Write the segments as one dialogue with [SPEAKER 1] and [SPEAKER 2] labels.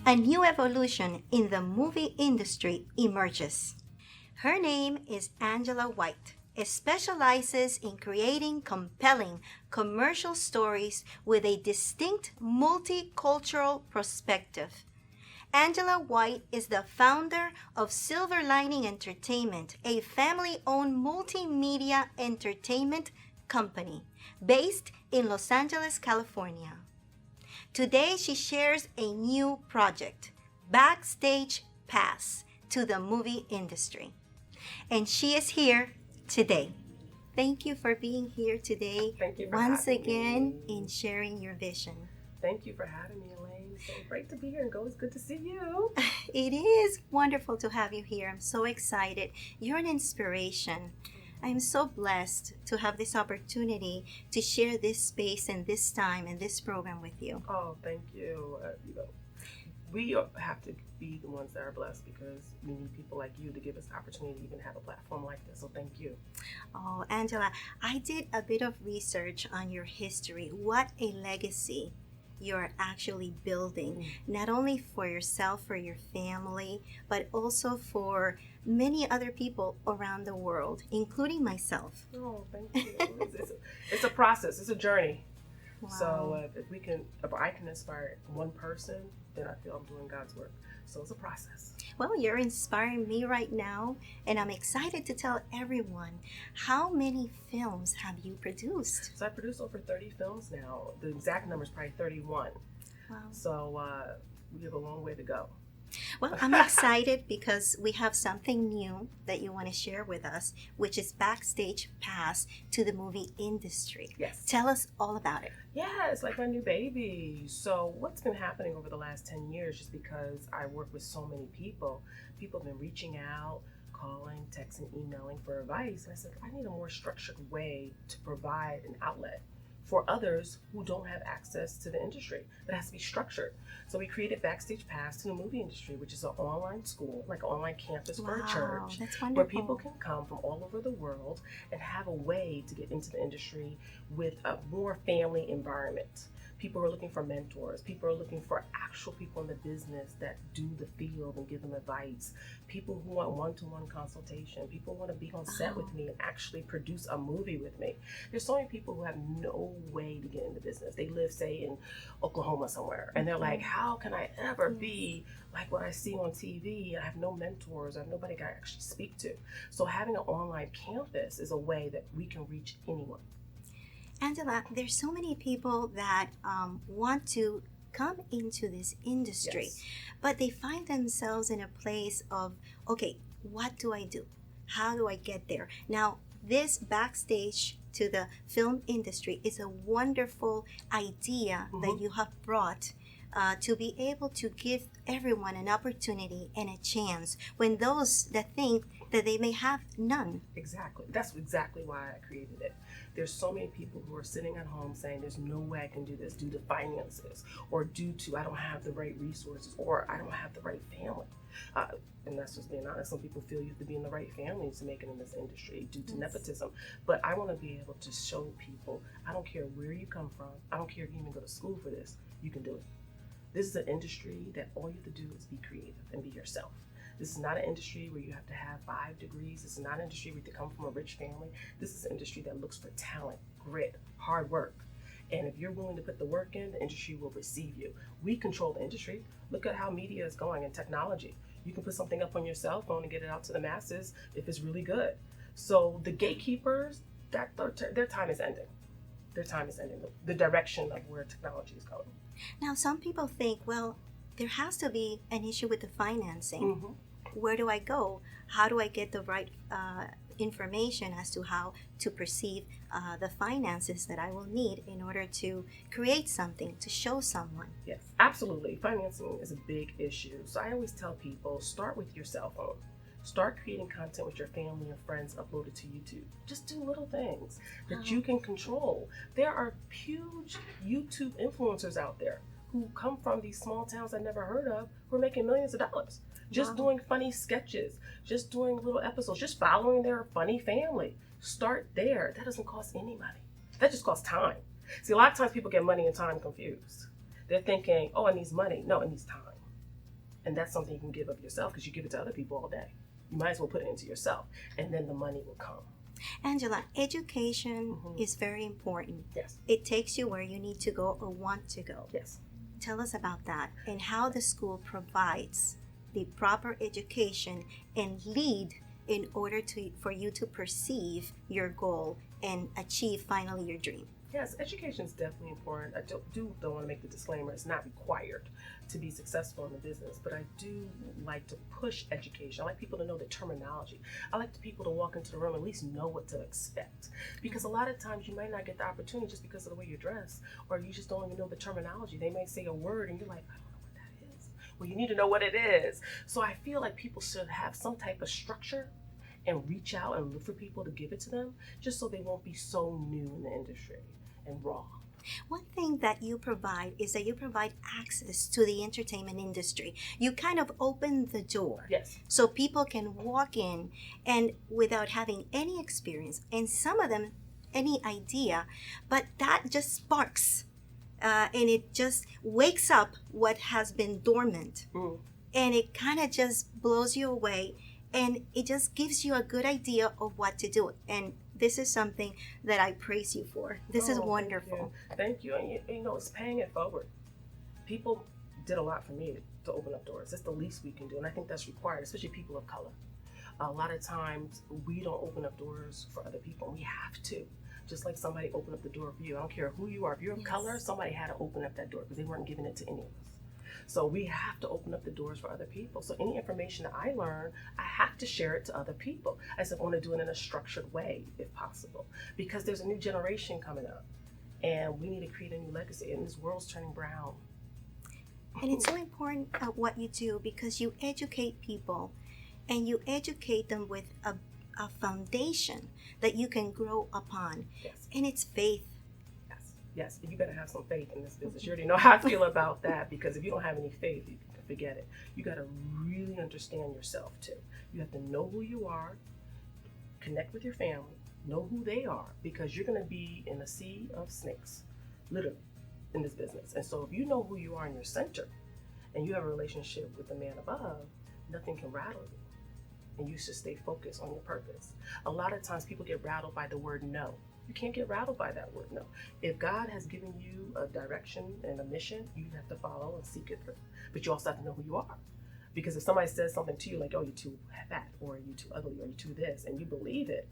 [SPEAKER 1] a new evolution in the movie industry emerges. Her name is Angela White. It specializes in creating compelling commercial stories with a distinct multicultural perspective. Angela White is the founder of Silver Lining Entertainment, a family owned multimedia entertainment company based in Los Angeles, California. Today, she shares a new project, Backstage Pass to the movie industry. And she is here today. Thank you for being here today.
[SPEAKER 2] Thank you for
[SPEAKER 1] once
[SPEAKER 2] having
[SPEAKER 1] again
[SPEAKER 2] me.
[SPEAKER 1] in sharing your vision.
[SPEAKER 2] Thank you for having me, Elaine. So great to be here, and it's good to see you.
[SPEAKER 1] It is wonderful to have you here. I'm so excited. You're an inspiration. I'm so blessed to have this opportunity to share this space and this time and this program with you.
[SPEAKER 2] Oh, thank you. We have to be the ones that are blessed because we need people like you to give us the opportunity to even have a platform like this. So thank you.
[SPEAKER 1] Oh, Angela, I did a bit of research on your history. What a legacy you're actually building, not only for yourself, for your family, but also for many other people around the world, including myself.
[SPEAKER 2] Oh, thank you. It's a process. It's a journey.
[SPEAKER 1] Wow.
[SPEAKER 2] So if I can inspire one person, then I feel I'm doing God's work. So it's a process.
[SPEAKER 1] Well, you're inspiring me right now, and I'm excited to tell everyone, how many films have you produced?
[SPEAKER 2] So I produced over 30 films now. The exact number is probably 31.
[SPEAKER 1] Wow.
[SPEAKER 2] So we have a long way to go.
[SPEAKER 1] Well, I'm excited because we have something new that you want to share with us, which is Backstage Pass to the movie industry.
[SPEAKER 2] Yes.
[SPEAKER 1] Tell us all about it.
[SPEAKER 2] Yeah, it's like my new baby. So what's been happening over the last 10 years, just because I work with so many people have been reaching out, calling, texting, emailing for advice. And I said, I need a more structured way to provide an outlet for others who don't have access to the industry. That has to be structured. So we created Backstage Pass to the movie industry, which is an online school, like an online campus for a church,
[SPEAKER 1] that's wonderful.
[SPEAKER 2] where people can come from all over the world and have a way to get into the industry with a more family environment. People are looking for mentors. People are looking for actual people in the business that do the field and give them advice. People who want one-to-one consultation. People who want to be on set with me and actually produce a movie with me. There's so many people who have no way to get into business. They live, say, in Oklahoma somewhere, and they're like, how can I ever be like what I see on TV? I have no mentors. I have nobody I actually speak to. So having an online campus is a way that we can reach anyone.
[SPEAKER 1] Angela, there's so many people that want to come into this industry,
[SPEAKER 2] Yes.
[SPEAKER 1] but they find themselves in a place of, okay, what do I do? How do I get there? Now, this Backstage to the film industry is a wonderful idea that you have brought to be able to give everyone an opportunity and a chance when those that think that they may have none.
[SPEAKER 2] Exactly. That's exactly why I created it. There's so many people who are sitting at home saying there's no way I can do this due to finances, or due to I don't have the right resources, or I don't have the right family. And that's just being honest. Some people feel you have to be in the right family to make it in this industry due to nepotism. But I want to be able to show people, I don't care where you come from, I don't care if you even go to school for this, you can do it. This is an industry that all you have to do is be creative and be yourself. This is not an industry where you have to have 5 degrees. This is not an industry where you have to come from a rich family. This is an industry that looks for talent, grit, hard work. And if you're willing to put the work in, the industry will receive you. We control the industry. Look at how media is going and technology. You can put something up on your cell phone and get it out to the masses if it's really good. So the gatekeepers, their time is ending. Their time is ending. The direction of where technology is going.
[SPEAKER 1] Now, some people think, well, there has to be an issue with the financing. Where do I go? How do I get the right information as to how to perceive the finances that I will need in order to create something, to show someone?
[SPEAKER 2] Yes, absolutely. Financing is a big issue. So I always tell people, start with your cell phone. Start creating content with your family and friends, upload it to YouTube. Just do little things that you can control. There are huge YouTube influencers out there who come from these small towns I never heard of who are making millions of dollars. Just doing funny sketches, just doing little episodes, just following their funny family. Start there. That doesn't cost any money. That just costs time. See, a lot of times people get money and time confused. They're thinking, oh, it needs money. No, it needs time. And that's something you can give of yourself because you give it to other people all day. You might as well put it into yourself, and then the money will come.
[SPEAKER 1] Angela, education is very important.
[SPEAKER 2] Yes.
[SPEAKER 1] It takes you where you need to go or want to go.
[SPEAKER 2] Yes.
[SPEAKER 1] Tell us about that and how the school provides the proper education and lead in order for you to perceive your goal and achieve finally your dream.
[SPEAKER 2] Yes, education is definitely important. I don't want to make the disclaimer, it's not required to be successful in the business, but I do like to push education. I like people to know the terminology. I like people to walk into the room and at least know what to expect. Because a lot of times you might not get the opportunity just because of the way you're dressed, or you just don't even know the terminology. They may say a word and you're like, I don't know what that is. Well, you need to know what it is. So I feel like people should have some type of structure and reach out and look for people to give it to them, just so they won't be so new in the industry and raw.
[SPEAKER 1] One thing that you provide is that you provide access to the entertainment industry. You kind of open the door.
[SPEAKER 2] Yes.
[SPEAKER 1] So people can walk in and without having any experience, and some of them any idea, but that just sparks and it just wakes up what has been dormant. And it kind of just blows you away, and it just gives you a good idea of what to do. And this is something that I praise you for. This is wonderful.
[SPEAKER 2] Thank you. And you know, it's paying it forward. People did a lot for me to open up doors. That's the least we can do. And I think that's required, especially people of color. A lot of times we don't open up doors for other people. We have to. Just like somebody opened up the door for you. I don't care who you are. If you're of color, somebody had to open up that door because they weren't giving it to any of us. So we have to open up the doors for other people. So any information that I learn, I have to share it to other people. I said I want to do it in a structured way, if possible, because there's a new generation coming up, and we need to create a new legacy. And this world's turning brown.
[SPEAKER 1] And it's so important at what you do because you educate people, and you educate them with a foundation that you can grow upon.
[SPEAKER 2] Yes.
[SPEAKER 1] And it's faith.
[SPEAKER 2] Yes, you got to have some faith in this business. You already know how I feel about that, because if you don't have any faith, you can forget it. You got to really understand yourself too. You have to know who you are, connect with your family, know who they are, because you're going to be in a sea of snakes, literally, in this business. And so if you know who you are in your center, and you have a relationship with the man above, nothing can rattle you. And you should stay focused on your purpose. A lot of times people get rattled by the word no. You can't get rattled by that word no. If God has given you a direction and a mission, you have to follow and seek it through. But you also have to know who you are. Because if somebody says something to you like, oh, you're too fat, or you're too ugly, or you're too this, and you believe it,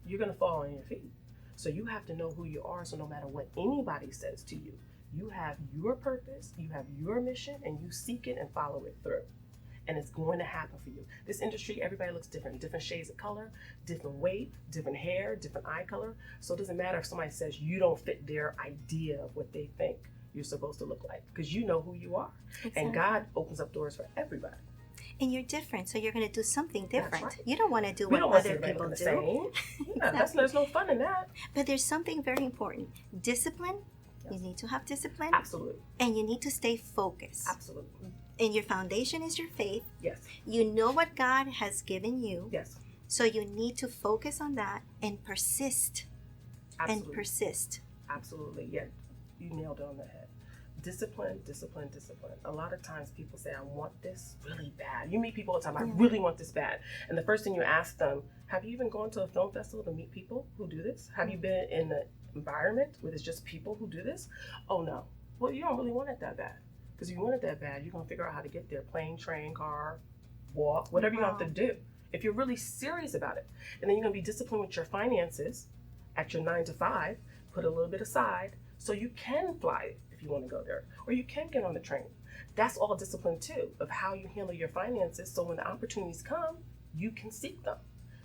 [SPEAKER 2] you're going to fall on your feet. So you have to know who you are, so no matter what anybody says to you, you have your purpose, you have your mission, and you seek it and follow it through. And it's going to happen for you. This industry, everybody looks different shades of color, different weight, different hair, different eye color. So it doesn't matter if somebody says you don't fit their idea of what they think you're supposed to look like, because you know who you are. Exactly. And God opens up doors for everybody.
[SPEAKER 1] And you're different, so you're going to do something different.
[SPEAKER 2] That's right.
[SPEAKER 1] You don't want to do what other people do.
[SPEAKER 2] Exactly. There's no fun in that.
[SPEAKER 1] But there's something very important. Discipline. Yes. You need to have discipline.
[SPEAKER 2] Absolutely.
[SPEAKER 1] And you need to stay focused.
[SPEAKER 2] Absolutely.
[SPEAKER 1] And your foundation is your faith.
[SPEAKER 2] Yes.
[SPEAKER 1] You know what God has given you.
[SPEAKER 2] Yes.
[SPEAKER 1] So you need to focus on that and persist.
[SPEAKER 2] Absolutely.
[SPEAKER 1] And persist.
[SPEAKER 2] Absolutely. Yeah. You nailed it on the head. Discipline, discipline, discipline. A lot of times people say, I want this really bad. You meet people all the time, I really want this bad. And the first thing you ask them, have you even gone to a film festival to meet people who do this? Have you been in an environment where there's just people who do this? Oh no. Well, you don't really want it that bad. Because if you want it that bad, you're going to figure out how to get there. Plane, train, car, walk, whatever you have to do. If you're really serious about it. And then you're going to be disciplined with your finances at your 9 to 5. Put a little bit aside so you can fly if you want to go there. Or you can get on the train. That's all discipline too, of how you handle your finances. So when the opportunities come, you can seek them.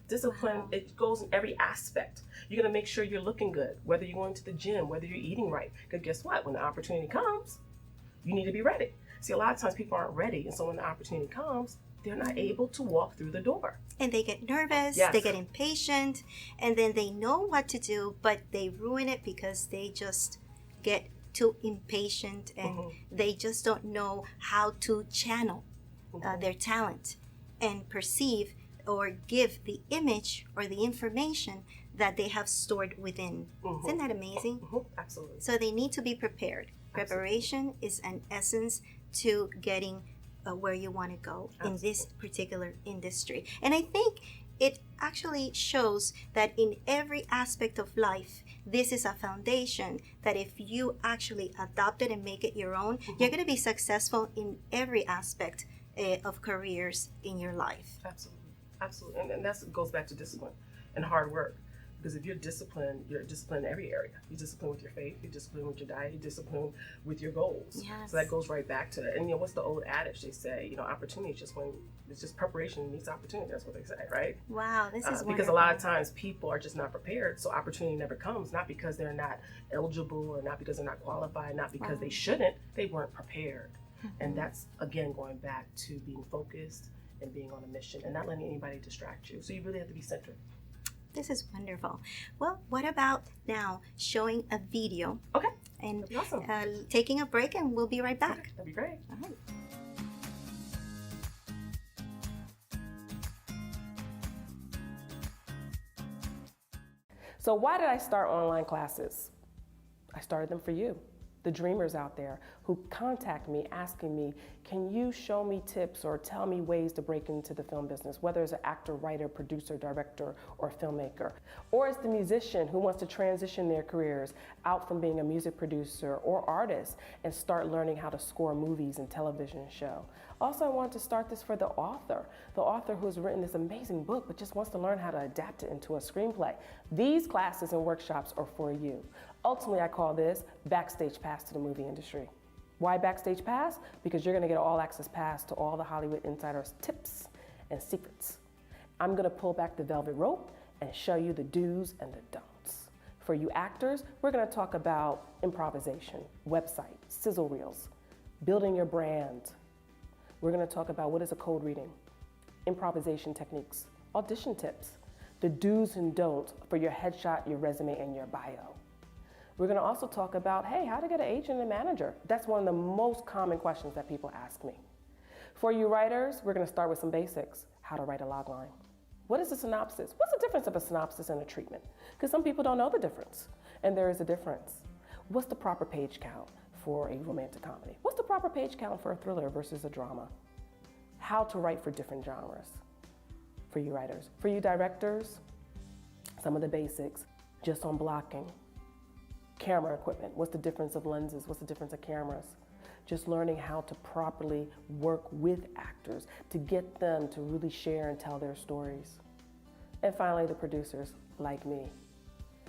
[SPEAKER 2] Discipline, it goes in every aspect. You're going to make sure you're looking good, whether you're going to the gym, whether you're eating right. Because guess what? When the opportunity comes, you need to be ready. See, a lot of times people aren't ready, and so when the opportunity comes, they're not able to walk through the door.
[SPEAKER 1] And they get nervous,
[SPEAKER 2] yes.
[SPEAKER 1] They get impatient, and then they know what to do, but they ruin it because they just get too impatient and they just don't know how to channel their talent and perceive or give the image or the information that they have stored within. Isn't that amazing?
[SPEAKER 2] Absolutely.
[SPEAKER 1] So they need to be prepared. Preparation is an essence to getting where you want to go
[SPEAKER 2] Absolutely.
[SPEAKER 1] in this particular industry. And I think it actually shows that in every aspect of life, this is a foundation that if you actually adopt it and make it your own, you're going to be successful in every aspect of careers in your life.
[SPEAKER 2] Absolutely. Absolutely. And that goes back to discipline and hard work. Because if you're disciplined in every area. You're disciplined with your faith, you're disciplined with your diet, you're disciplined with your goals.
[SPEAKER 1] Yes.
[SPEAKER 2] So that goes right back to it. And what's the old adage they say? Opportunity is just when it's just preparation meets opportunity. That's what they say, right?
[SPEAKER 1] Wow, this is wonderful.
[SPEAKER 2] Because a lot of times people are just not prepared, so opportunity never comes. Not because they're not eligible or not because they're not qualified, not because they shouldn't. They weren't prepared. And that's, again, going back to being focused and being on a mission and not letting anybody distract you. So you really have to be centered.
[SPEAKER 1] This is wonderful. Well, what about now showing a video?
[SPEAKER 2] Okay.
[SPEAKER 1] And
[SPEAKER 2] That'd be awesome.
[SPEAKER 1] Taking a break, and we'll be right back.
[SPEAKER 2] Okay, that'd be great.
[SPEAKER 1] All right.
[SPEAKER 2] So why did I start online classes? I started them for you, the dreamers out there who contact me asking me, can you show me tips or tell me ways to break into the film business, whether as an actor, writer, producer, director, or filmmaker, or as the musician who wants to transition their careers out from being a music producer or artist and start learning how to score movies and television show. Also, I want to start this for the author who has written this amazing book but just wants to learn how to adapt it into a screenplay. These classes and workshops are for you. Ultimately, I call this Backstage Pass to the movie industry. Why Backstage Pass? Because you're going to get an all-access pass to all the Hollywood insiders' tips and secrets. I'm going to pull back the velvet rope and show you the do's and the don'ts. For you actors, we're going to talk about improvisation, website, sizzle reels, building your brand. We're going to talk about what is a code reading, improvisation techniques, audition tips, the do's and don'ts for your headshot, your resume, and your bio. We're going to also talk about, hey, how to get an agent and manager. That's one of the most common questions that people ask me. For you writers, we're going to start with some basics. How to write a logline. What is a synopsis? What's the difference of a synopsis and a treatment? Because some people don't know the difference, and there is a difference. What's the proper page count for a romantic comedy? What's the proper page count for a thriller versus a drama? How to write for different genres for you writers. For you directors, some of the basics, just on blocking. Camera equipment, what's the difference of lenses, what's the difference of cameras? Just learning how to properly work with actors to get them to really share and tell their stories. And finally, the producers, like me,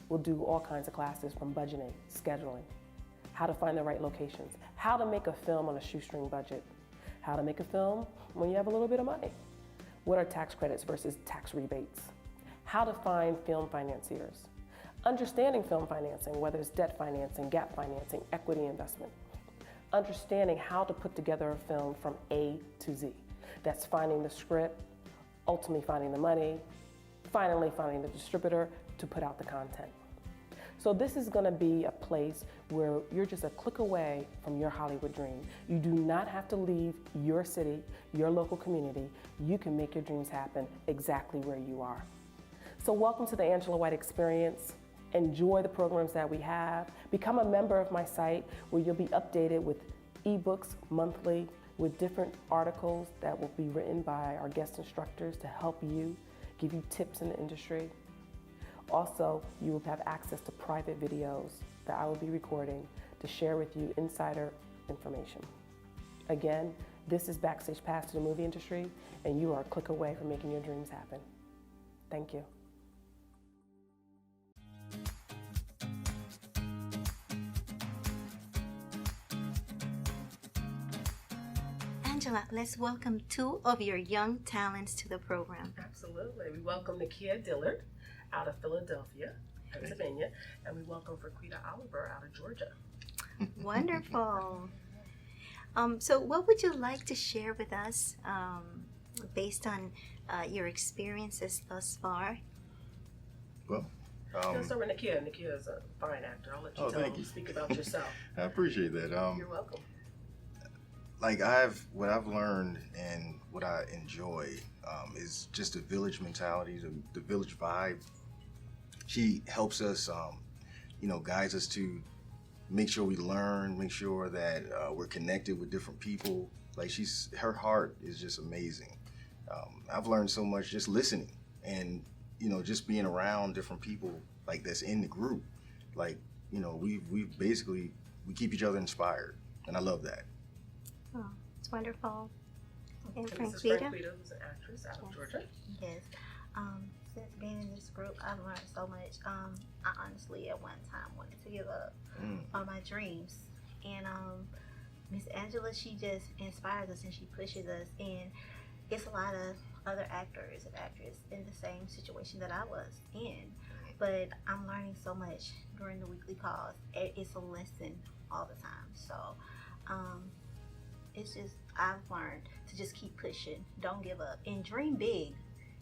[SPEAKER 2] will do all kinds of classes from budgeting, scheduling, how to find the right locations, how to make a film on a shoestring budget, how to make a film when you have a little bit of money, what are tax credits versus tax rebates, how to find film financiers, understanding film financing, whether it's debt financing, gap financing, equity investment. Understanding how to put together a film from A to Z. That's finding the script, ultimately finding the money, finally finding the distributor to put out the content. So this is gonna be a place where you're just a click away from your Hollywood dream. You do not have to leave your city, your local community. You can make your dreams happen exactly where you are. So welcome to the Angela White Experience. Enjoy the programs that we have. Become a member of my site where you'll be updated with ebooks monthly, with different articles that will be written by our guest instructors to help you, give you tips in the industry. Also, you will have access to private videos that I will be recording to share with you insider information. Again, this is Backstage Pass to the movie industry, and you are a click away from making your dreams happen. Thank you.
[SPEAKER 1] Angela, let's welcome two of your young talents to the program.
[SPEAKER 2] Absolutely. We welcome Nakia Dillard out of Philadelphia, Pennsylvania, and we welcome Fraquita Oliver out of Georgia.
[SPEAKER 1] Wonderful. So what would you like to share with us based on your experiences thus far?
[SPEAKER 3] Well,
[SPEAKER 2] Let's start with Nakia. Nakia is a fine actor. I'll let you speak about yourself.
[SPEAKER 3] I appreciate that.
[SPEAKER 2] You're welcome.
[SPEAKER 3] Like what I've learned and what I enjoy is just the village mentality, the village vibe. She helps us, guides us to make sure we learn, make sure that we're connected with different people, Like her heart is just amazing. I've learned so much just listening and, you know, just being around different people like that's in the group. Like, you know, we basically, we keep each other inspired, and I love that.
[SPEAKER 1] Oh, it's wonderful. And
[SPEAKER 2] And this is
[SPEAKER 1] Franquita?
[SPEAKER 2] Franquita, who's an actress out of Georgia.
[SPEAKER 4] Yes. Since being in this group, I've learned so much. I honestly, at one time, wanted to give up on my dreams. And Miss Angela, she just inspires us and she pushes us. And it's a lot of other actors and actresses in the same situation that I was in. But I'm learning so much during the weekly calls. It's a lesson all the time. So it's just, I've learned to just keep pushing. Don't give up. And dream big.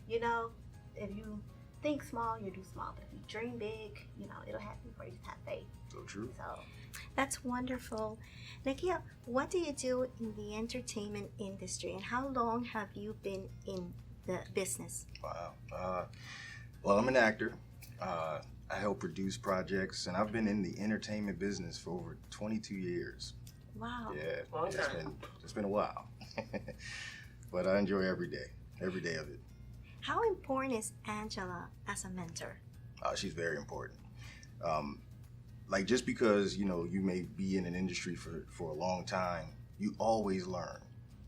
[SPEAKER 4] You know, if you think small, you do small. But if you dream big, you know, it'll happen for you. Just have faith.
[SPEAKER 3] So true.
[SPEAKER 4] So
[SPEAKER 1] That's wonderful. Nakia, what do you do in the entertainment industry, and how long have you been in the business?
[SPEAKER 3] Wow. Well, I'm an actor. I help produce projects, and I've been in the entertainment business for over 22 years.
[SPEAKER 1] Wow.
[SPEAKER 3] Yeah,
[SPEAKER 2] Long time.
[SPEAKER 3] It's been a while. But I enjoy every day of it.
[SPEAKER 1] How important is Angela as a mentor?
[SPEAKER 3] She's very important. Like, just because, you know, you may be in an industry for a long time, you always learn.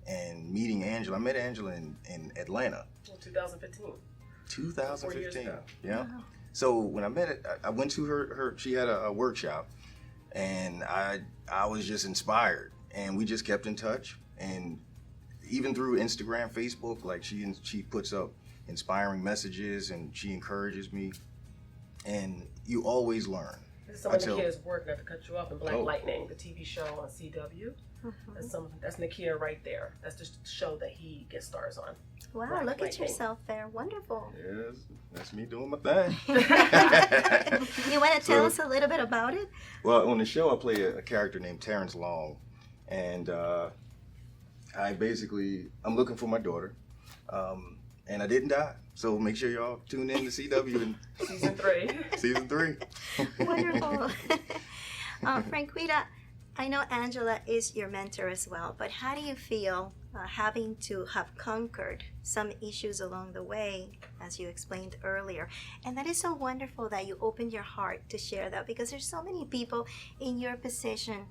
[SPEAKER 3] And meeting Angela, I met Angela in Atlanta.
[SPEAKER 2] In 2015.
[SPEAKER 3] 2015.
[SPEAKER 2] 4 years ago.
[SPEAKER 3] Yeah.
[SPEAKER 1] Wow.
[SPEAKER 3] So when I met it, I went to her. She had a workshop, and I was just inspired, and we just kept in touch. And even through Instagram, Facebook, like she puts up inspiring messages, and she encourages me. And you always learn.
[SPEAKER 2] This is some of Nakia's work, not to cut you off, in Black Lightning, the TV show on CW. That's Nakia right there. That's the show that he gets stars on.
[SPEAKER 1] Wow,
[SPEAKER 2] Black
[SPEAKER 1] look at
[SPEAKER 2] Lightning.
[SPEAKER 1] yourself there. Wonderful.
[SPEAKER 3] Yes, that's me doing my thing.
[SPEAKER 1] You want to tell
[SPEAKER 3] So-
[SPEAKER 1] us a little bit about it?
[SPEAKER 3] Well, on the show, I play a character named Terrence Long, and I'm looking for my daughter, and I didn't die. So make sure y'all tune in to CW in
[SPEAKER 2] Season 3.
[SPEAKER 3] season 3.
[SPEAKER 1] Wonderful. Franquita, I know Angela is your mentor as well, but how do you feel having to have conquered some issues along the way, as you explained earlier? And that is so wonderful that you opened your heart to share that, because there's so many people in your position,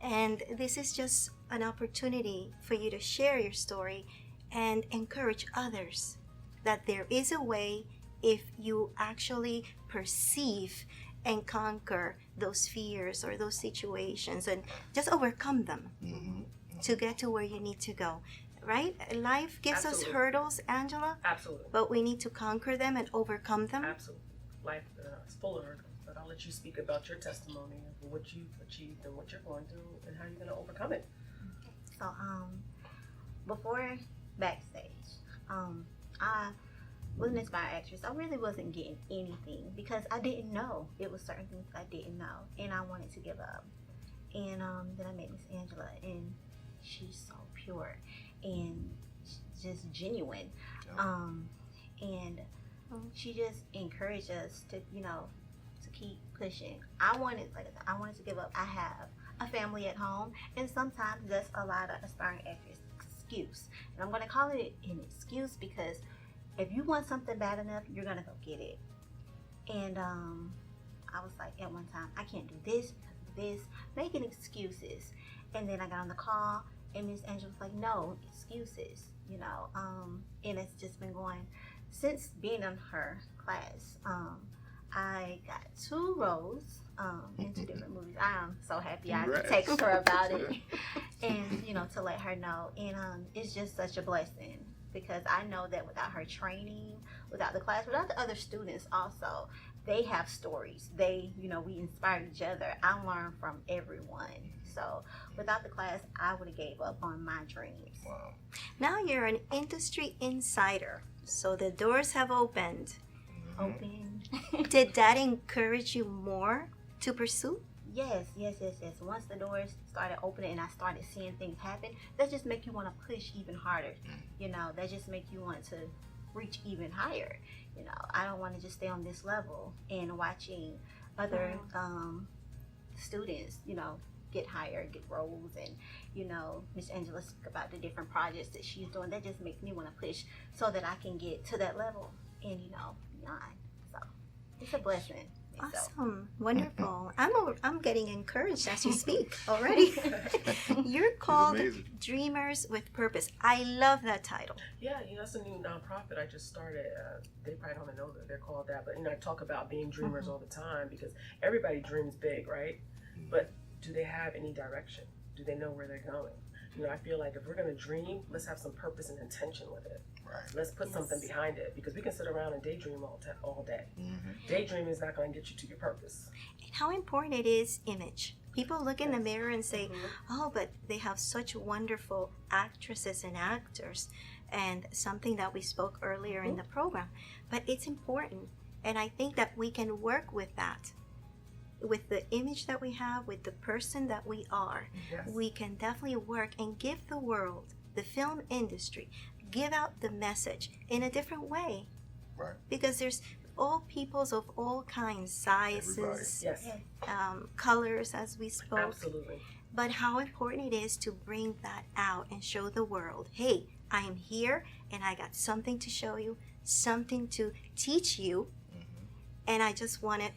[SPEAKER 1] and this is just an opportunity for you to share your story and encourage others that there is a way if you actually perceive and conquer those fears or those situations and just overcome them to get to where you need to go, right? Life gives us
[SPEAKER 2] Absolutely.
[SPEAKER 1] hurdles, Angela,
[SPEAKER 2] Absolutely.
[SPEAKER 1] but we need to conquer them and overcome them.
[SPEAKER 2] Absolutely. Life is full of hurdles, but I'll let you speak about your testimony of what you've achieved and what you're going through and how you're going to overcome it.
[SPEAKER 4] So, before backstage, I was an inspired actress. I really wasn't getting anything because I didn't know. It was certain things I didn't know, and I wanted to give up. And then I met Miss Angela, and she's so pure and just genuine. And she just encouraged us to, you know, to keep pushing. I wanted to give up. I have a family at home, and sometimes that's a lot of aspiring actors' excuse. And I'm going to call it an excuse because if you want something bad enough, you're going to go get it. And I was like, at one time, I can't do this because of this, making excuses. And then I got on the call, and Miss Angela was like, no excuses, you know. And it's just been going since being in her class. I got 2 roles in 2 different movies. I am so happy. I
[SPEAKER 3] Congrats.
[SPEAKER 4] text her about it, and you know, to let her know. And it's just such a blessing because I know that without her training, without the class, without the other students also, they have stories. They, you know, we inspire each other. I learn from everyone. So without the class, I would have gave up on my dreams.
[SPEAKER 3] Wow.
[SPEAKER 1] Now you're an industry insider, so the doors have opened.
[SPEAKER 4] Open.
[SPEAKER 1] Did that encourage you more to pursue?
[SPEAKER 4] Yes. Once the doors started opening and I started seeing things happen, that just make you want to push even harder. You know, that just make you want to reach even higher. You know, I don't want to just stay on this level. And watching other students, you know, get hired, get roles, and Miss Angela speak about the different projects that she's doing. That just makes me want to push so that I can get to that level and beyond. So it's a blessing.
[SPEAKER 1] Awesome, wonderful. I'm getting encouraged as you speak already. You're called Dreamers with Purpose. I love that title.
[SPEAKER 2] Yeah, that's a new nonprofit I just started. They probably don't even know that they're called that, but I talk about being dreamers all the time because everybody dreams big, right? But do they have any direction? Do they know where they're going? I feel like if we're going to dream, let's have some purpose and intention with it.
[SPEAKER 3] Right.
[SPEAKER 2] Let's put something behind it, because we can sit around and daydream all day. Daydreaming is not going to get you to your purpose.
[SPEAKER 1] And how important it is image. People look in the mirror and say, oh, but they have such wonderful actresses and actors, and something that we spoke earlier in the program. But it's important, and I think that we can work with that. With the image that we have, with the person that we are, we can definitely work and give the world, the film industry, give out the message in a different way.
[SPEAKER 3] Right.
[SPEAKER 1] Because there's all peoples of all kinds, sizes, colors, as we spoke.
[SPEAKER 2] Absolutely.
[SPEAKER 1] But how important it is to bring that out and show the world, hey, I am here and I got something to show you, something to teach you, and I just want to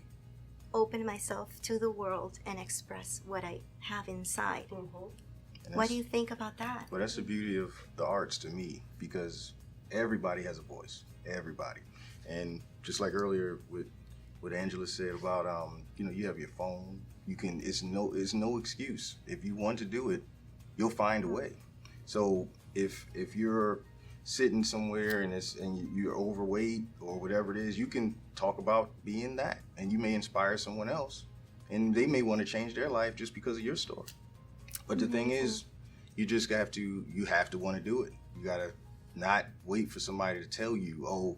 [SPEAKER 1] open myself to the world and express what I have inside. What do you think about that?
[SPEAKER 3] Well, that's the beauty of the arts to me, because everybody has a voice. Everybody. And just like earlier with what Angela said about you have your phone. You can. It's no excuse. If you want to do it, you'll find a way. So if you're sitting somewhere and you're overweight or whatever it is, you can talk about being that, and you may inspire someone else, and they may want to change their life just because of your story. But the thing is, you just have to want to do it. You gotta not wait for somebody to tell you,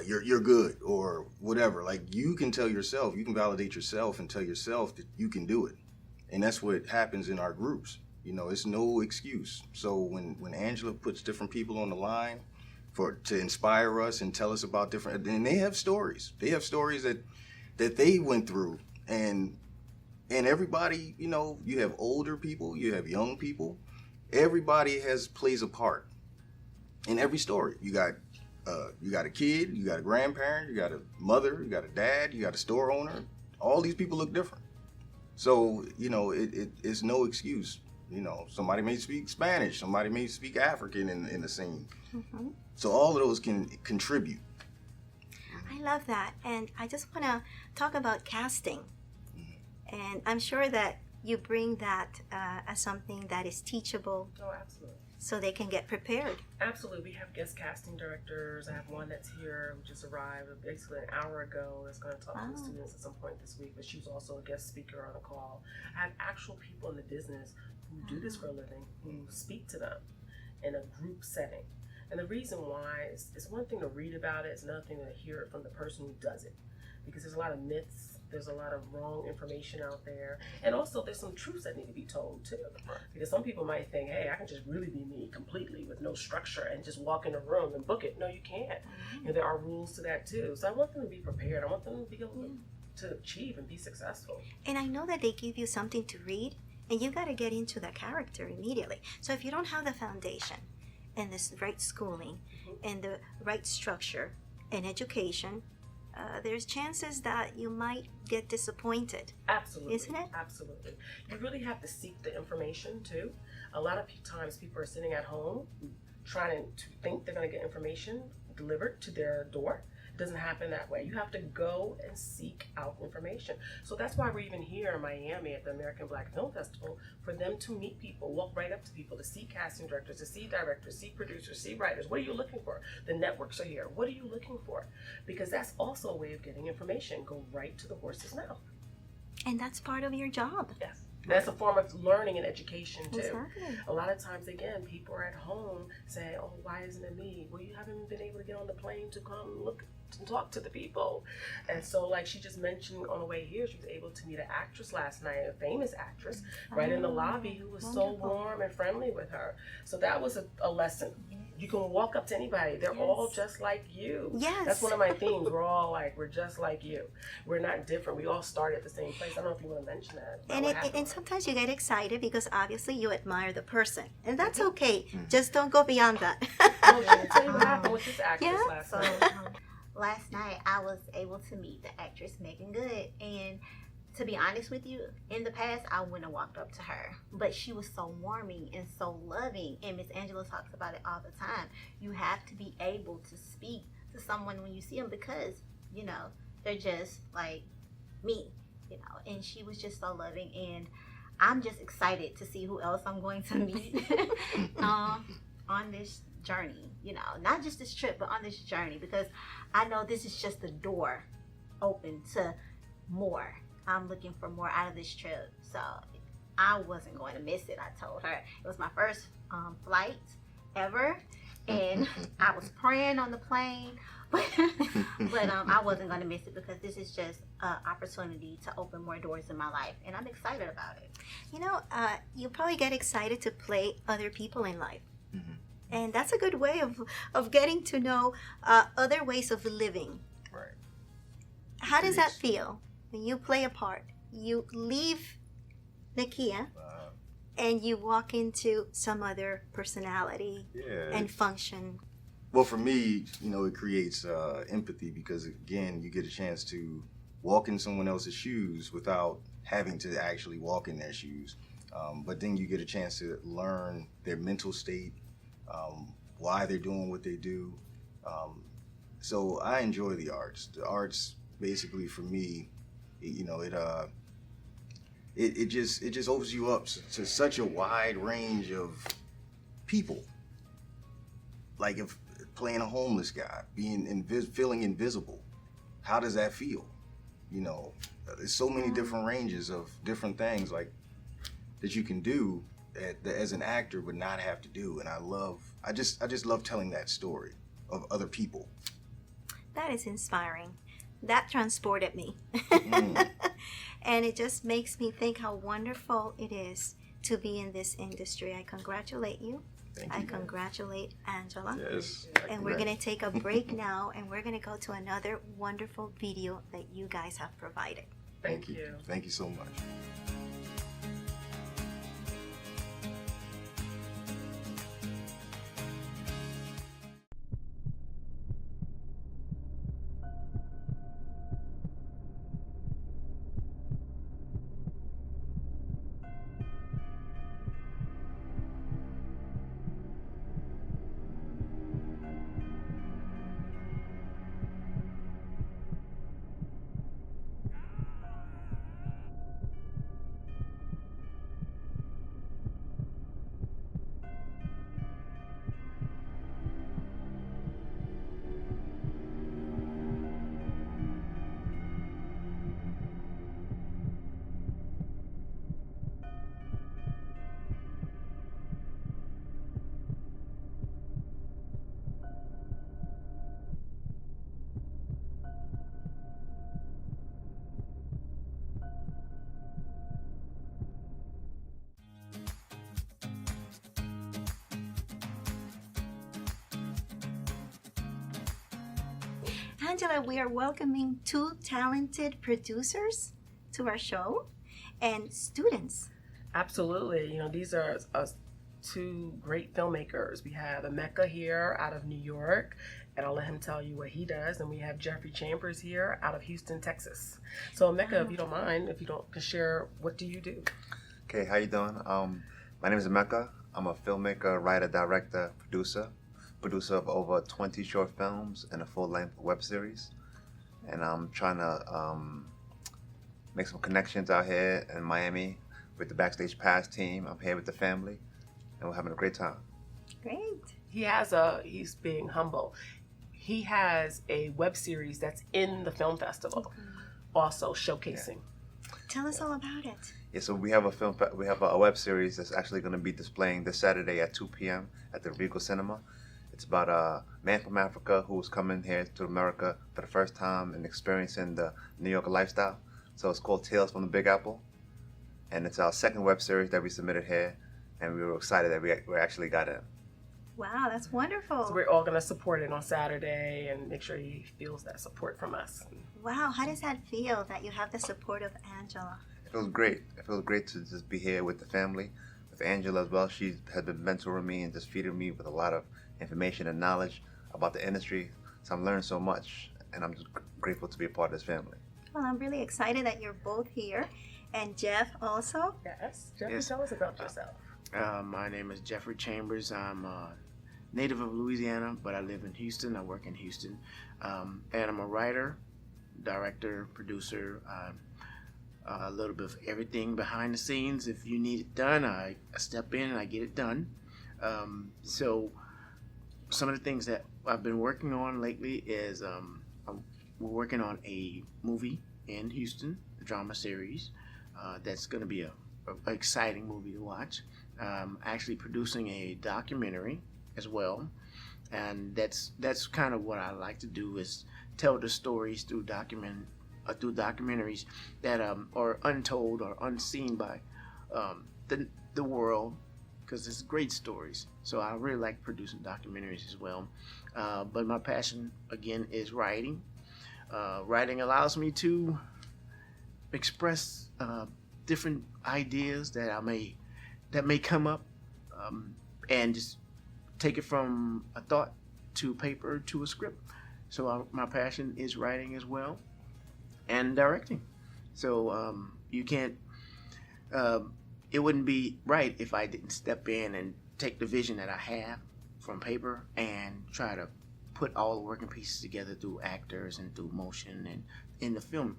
[SPEAKER 3] you're good or whatever. Like, you can tell yourself, you can validate yourself and tell yourself that you can do it, and that's what happens in our groups. It's no excuse. So when Angela puts different people on the line to inspire us and tell us about different, and they have stories. They have stories that they went through, and everybody, you have older people, you have young people. Everybody plays a part in every story. You got a kid, you got a grandparent, you got a mother, you got a dad, you got a store owner. All these people look different. So it's no excuse. Somebody may speak Spanish, somebody may speak African in the scene. So all of those can contribute.
[SPEAKER 1] I love that. And I just want to talk about casting. And I'm sure that you bring that as something that is teachable.
[SPEAKER 2] Oh, absolutely.
[SPEAKER 1] So they can get prepared.
[SPEAKER 2] Absolutely. We have guest casting directors. I have one that's here who just arrived basically an hour ago, that's going to talk to the students at some point this week, but she was also a guest speaker on a call. I have actual people in the business who do this for a living, who speak to them in a group setting. And the reason why is, it's one thing to read about it, it's another thing to hear it from the person who does it. Because there's a lot of myths, there's a lot of wrong information out there, and also there's some truths that need to be told too.
[SPEAKER 3] Right.
[SPEAKER 2] Because some people might think, hey, I can just really be me completely with no structure and just walk in a room and book it. No, you can't. There are rules to that too. So I want them to be prepared. I want them to be able to achieve and be successful.
[SPEAKER 1] And I know that they give you something to read, and you got to get into the character immediately. So if you don't have the foundation and this right schooling and the right structure and education, there's chances that you might get disappointed.
[SPEAKER 2] Absolutely.
[SPEAKER 1] Isn't it?
[SPEAKER 2] Absolutely. You really have to seek the information too. A lot of times people are sitting at home trying to think they're going to get information delivered to their door. It doesn't happen that way. You have to go and seek out information. So that's why we're even here in Miami at the American Black Film Festival, for them to meet people, walk right up to people, to see casting directors, to see directors, see producers, see writers. What are you looking for? The networks are here. What are you looking for? Because that's also a way of getting information. Go right to the horse's mouth.
[SPEAKER 1] And that's part of your job.
[SPEAKER 2] Yes. That's a form of learning and education too.
[SPEAKER 1] Exactly.
[SPEAKER 2] A lot of times, again, people are at home saying, oh, why isn't it me? Well, you haven't been able to get on the plane to come look and talk to the people. And so, like she just mentioned on the way here, she was able to meet an actress last night, a famous actress, right in the lobby, who was so warm and friendly with her. So that was a lesson. You can walk up to anybody. They're all just like you.
[SPEAKER 1] Yes.
[SPEAKER 2] That's one of my themes. We're just like you. We're not different. We all started at the same place. I don't know if you want to mention that.
[SPEAKER 1] And sometimes you get excited because obviously you admire the person. And that's okay. Just don't go beyond that.
[SPEAKER 2] I'll tell you what happened with this actress last night.
[SPEAKER 4] Last night I was able to meet the actress Megan Good, and to be honest with you, in the past I wouldn't have walked up to her, but she was so warming and so loving, and Miss Angela talks about it all the time. You have to be able to speak to someone when you see them, because you know they're just like me, you know. And she was just so loving, and I'm just excited to see who else I'm going to meet on this journey, you know, not just this trip, but on this journey, because I know this is just the door open to more. I'm looking for more out of this trip, so I wasn't going to miss it. I told her it was my first flight ever, and I was praying on the plane, but I wasn't going to miss it, because this is just an opportunity to open more doors in my life, and I'm excited about it.
[SPEAKER 1] You know, you probably get excited to play other people in life. And that's a good way of getting to know other ways of living.
[SPEAKER 3] Right.
[SPEAKER 1] How does that feel when you play a part? You leave Nakia and you walk into some other personality and function.
[SPEAKER 3] Well, for me, you know, it creates empathy, because again, you get a chance to walk in someone else's shoes without having to actually walk in their shoes. But then you get a chance to learn their mental state, why they're doing what they do. So I enjoy the arts. The arts, basically, for me, you know, it just opens you up to such a wide range of people. Like if playing a homeless guy, feeling invisible, how does that feel? You know, there's so many different ranges of different things like that you can do as an actor would not have to do. And I just love telling that story of other people.
[SPEAKER 1] That is inspiring. That transported me. And it just makes me think how wonderful it is to be in this industry. I congratulate you.
[SPEAKER 3] Thank you.
[SPEAKER 1] I congratulate Angela.
[SPEAKER 3] Yes.
[SPEAKER 1] And we're going to take a break now, and we're going to go to another wonderful video that you guys have provided.
[SPEAKER 2] Thank you.
[SPEAKER 3] Thank you so much.
[SPEAKER 1] Angela, we are welcoming two talented producers to our show and students.
[SPEAKER 2] Absolutely. You know, these are two great filmmakers. We have Emeka here out of New York, and I'll let him tell you what he does. And we have Jeffrey Chambers here out of Houston, Texas. So Emeka, if you don't mind, if you don't can share, what do you do?
[SPEAKER 5] Okay, how you doing? My name is Emeka. I'm a filmmaker, writer, director, producer of over 20 short films and a full-length web series. And I'm trying to make some connections out here in Miami with the Backstage Pass team. I'm here with the family, and we're having a great time.
[SPEAKER 1] Great.
[SPEAKER 2] He's being humble. He has a web series that's in the film festival, also showcasing.
[SPEAKER 1] Tell us all about it.
[SPEAKER 5] Yeah, so we have a web series that's actually going to be displaying this Saturday at 2 p.m. at the Regal Cinema. It's about a man from Africa who's coming here to America for the first time and experiencing the New York lifestyle. So it's called Tales from the Big Apple, and it's our second web series that we submitted here, and we were excited that we actually got it.
[SPEAKER 1] Wow, that's wonderful.
[SPEAKER 2] So we're all going to support it on Saturday and make sure he feels that support from us.
[SPEAKER 1] Wow, how does that feel that you have the support of Angela?
[SPEAKER 5] It feels great. It feels great to just be here with the family, with Angela as well. She has been mentoring me and just feeding me with a lot of information and knowledge about the industry. So I'm learning so much, and I'm just grateful to be a part of this family.
[SPEAKER 1] Well, I'm really excited that you're both here. And Jeff also.
[SPEAKER 2] Yes. Jeffrey,
[SPEAKER 6] Yes.
[SPEAKER 2] tell us about yourself.
[SPEAKER 6] My name is Jeffrey Chambers. I'm a native of Louisiana, but I live in Houston. I work in Houston. And I'm a writer, director, producer, a little bit of everything behind the scenes. If you need it done, I step in and I get it done. So some of the things that I've been working on lately is we're working on a movie in Houston, a drama series. That's going to be a exciting movie to watch. Actually producing a documentary as well, and that's kind of what I like to do, is tell the stories through documentaries that are untold or unseen by the world, because it's great stories. So I really like producing documentaries as well. But my passion again is writing. Writing allows me to express different ideas that may come up, and just take it from a thought to paper to a script. So my passion is writing as well, and directing. So you can't. It wouldn't be right if I didn't step in and take the vision that I have from paper and try to put all the working pieces together through actors and through motion and in the film.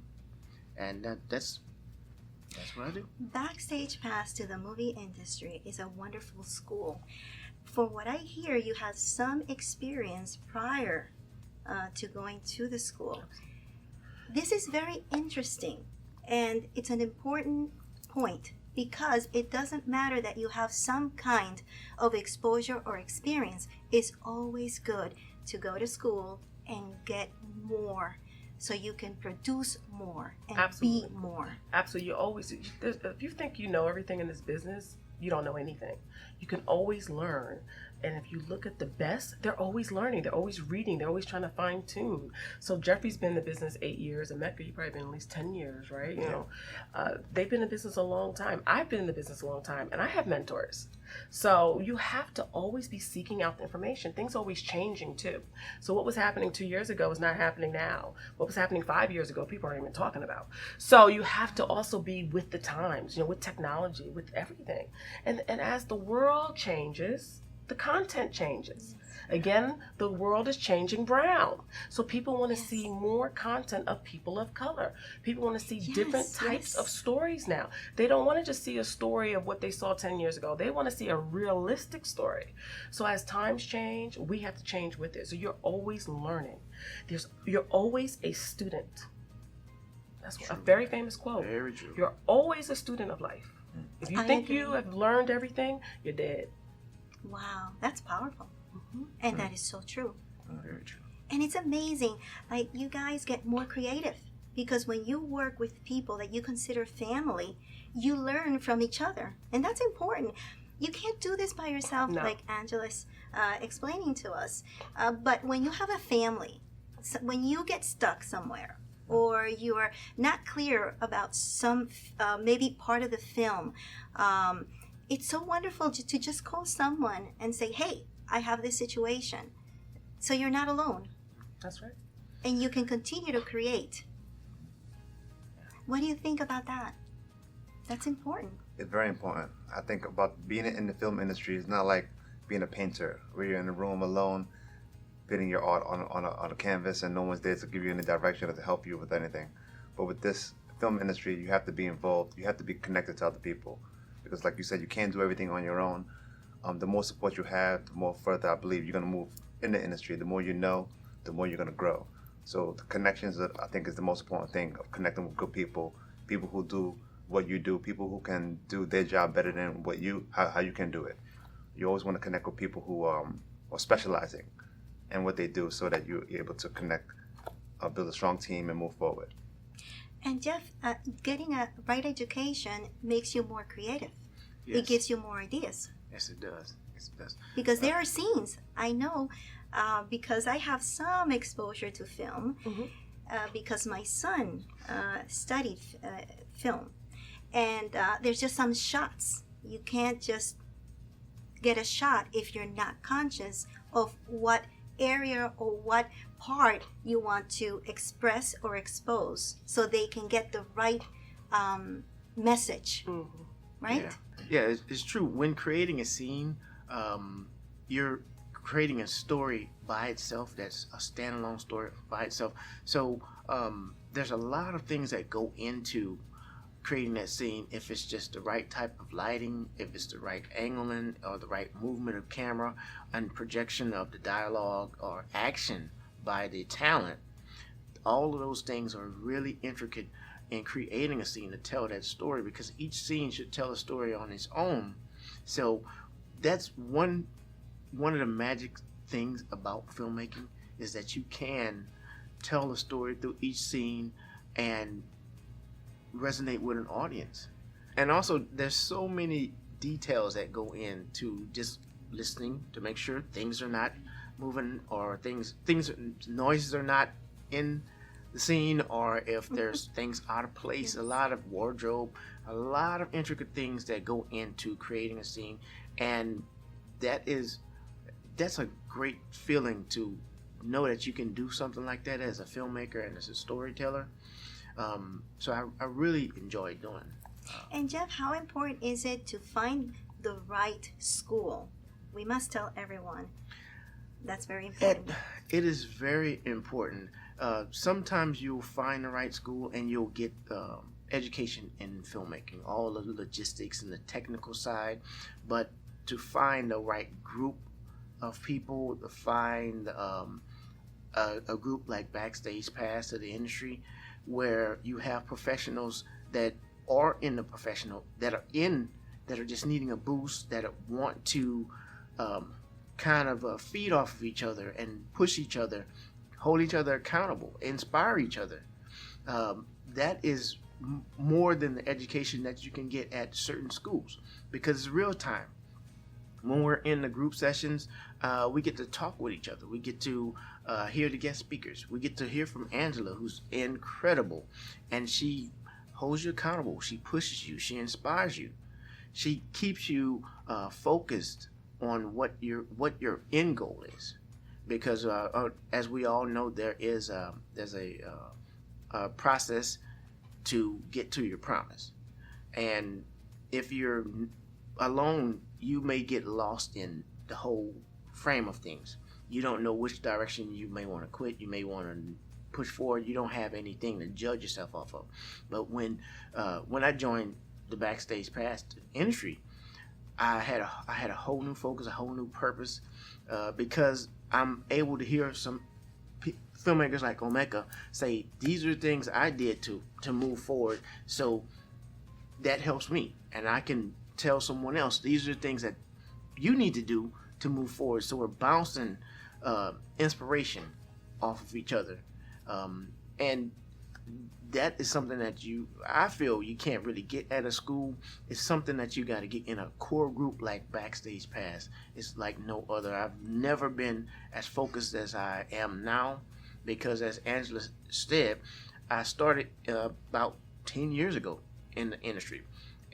[SPEAKER 6] And that's what I do.
[SPEAKER 1] Backstage Pass to the movie industry is a wonderful school. For what I hear, you had some experience prior to going to the school. This is very interesting, and it's an important point, because it doesn't matter that you have some kind of exposure or experience. It's always good to go to school and get more, so you can produce more and
[SPEAKER 2] Absolutely.
[SPEAKER 1] be more.
[SPEAKER 2] Absolutely. You always, if you think you know everything in this business, you don't know anything. You can always learn. And if you look at the best, they're always learning. They're always reading. They're always trying to fine tune. So Jeffrey's been in the business 8 years, and Mecca, you've probably been at least 10 years, right? You know, they've been in business a long time. I've been in the business a long time, and I have mentors. So you have to always be seeking out the information. Things are always changing too. So what was happening 2 years ago is not happening now. What was happening 5 years ago, people aren't even talking about. So you have to also be with the times, you know, with technology, with everything. And as the world changes, the content changes. Again, the world is changing brown. So people want to see more content of people of color. People want to see different types of stories now. They don't want to just see a story of what they saw 10 years ago. They want to see a realistic story. So as times change, we have to change with it. So you're always learning. You're always a student. That's a very famous quote.
[SPEAKER 6] Very true.
[SPEAKER 2] You're always a student of life. If you think you have learned everything, you're dead.
[SPEAKER 1] Wow, that's powerful. And that is so true.
[SPEAKER 6] Very true.
[SPEAKER 1] And it's amazing. Like, you guys get more creative, because when you work with people that you consider family, you learn from each other. And that's important. You can't do this by yourself, like Angela's explaining to us. But when you have a family, when you get stuck somewhere, or you're not clear about some maybe part of the film, it's so wonderful to just call someone and say, hey, I have this situation. So you're not alone.
[SPEAKER 2] That's right.
[SPEAKER 1] And you can continue to create. What do you think about that? That's important.
[SPEAKER 5] It's very important. I think about being in the film industry is not like being a painter, where you're in a room alone, putting your art on a canvas, and no one's there to give you any direction or to help you with anything. But with this film industry, you have to be involved. You have to be connected to other people, because, like you said, you can't do everything on your own. The more support you have, the more further I believe you're going to move in the industry. The more you know, the more you're going to grow. So the connections, I think, is the most important thing, of connecting with good people, people who do what you do, people who can do their job better than how you can do it. You always want to connect with people who or specializing in what they do, so that you're able to connect, build a strong team, and move forward.
[SPEAKER 1] And Jeff, getting a right education makes you more creative.
[SPEAKER 6] Yes.
[SPEAKER 1] It gives you more ideas.
[SPEAKER 6] Yes, it does. Yes, it does.
[SPEAKER 1] Because there are scenes, I know, because I have some exposure to film, because my son studied film. And there's just some shots. You can't just get a shot if you're not conscious of what area or what part you want to express or expose, so they can get the right message, right?
[SPEAKER 6] Yeah, it's true. When creating a scene, you're creating a story by itself. That's a standalone story by itself. So there's a lot of things that go into creating that scene. If it's just the right type of lighting, if it's the right angling or the right movement of camera and projection of the dialogue or action by the talent, all of those things are really intricate in creating a scene to tell that story, because each scene should tell a story on its own. So that's one of the magic things about filmmaking, is that you can tell a story through each scene and resonate with an audience. And also, there's so many details that go into just listening to make sure things are not moving, or noises are not in the scene, or if there's things out of place. A lot of wardrobe, a lot of intricate things that go into creating a scene, and that's a great feeling to know that you can do something like that as a filmmaker and as a storyteller. So I really enjoy doing.
[SPEAKER 1] And Jeff, how important is it to find the right school? We must tell everyone. That's very important.
[SPEAKER 6] It is very important. Sometimes you'll find the right school and you'll get education in filmmaking, all of the logistics and the technical side. But to find the right group of people, to find a group like Backstage Pass to the industry, where you have professionals that are in the professional, that are just needing a boost, that want to kind of feed off of each other and push each other, hold each other accountable, inspire each other. That is more than the education that you can get at certain schools, because it's real time. When we're in the group sessions, we get to talk with each other. We get to hear the guest speakers. We get to hear from Angela, who's incredible, and she holds you accountable. She pushes you. She inspires you. She keeps you focused on what your end goal is, because as we all know, there's a process to get to your promise, and if you're alone, you may get lost in the whole frame of things. You don't know which direction you may want to quit. You may want to push forward. You don't have anything to judge yourself off of. But when I joined the Backstage Pass industry, I had a whole new focus, a whole new purpose, because I'm able to hear some filmmakers like Omeka say, these are things I did to move forward. So that helps me, and I can tell someone else, these are things that you need to do to move forward. So we're bouncing inspiration off of each other, and that is something that I feel you can't really get at a school. It's something that you got to get in a core group like Backstage Pass. It's like no other. I've never been as focused as I am now, because as Angela said, I started about 10 years ago in the industry.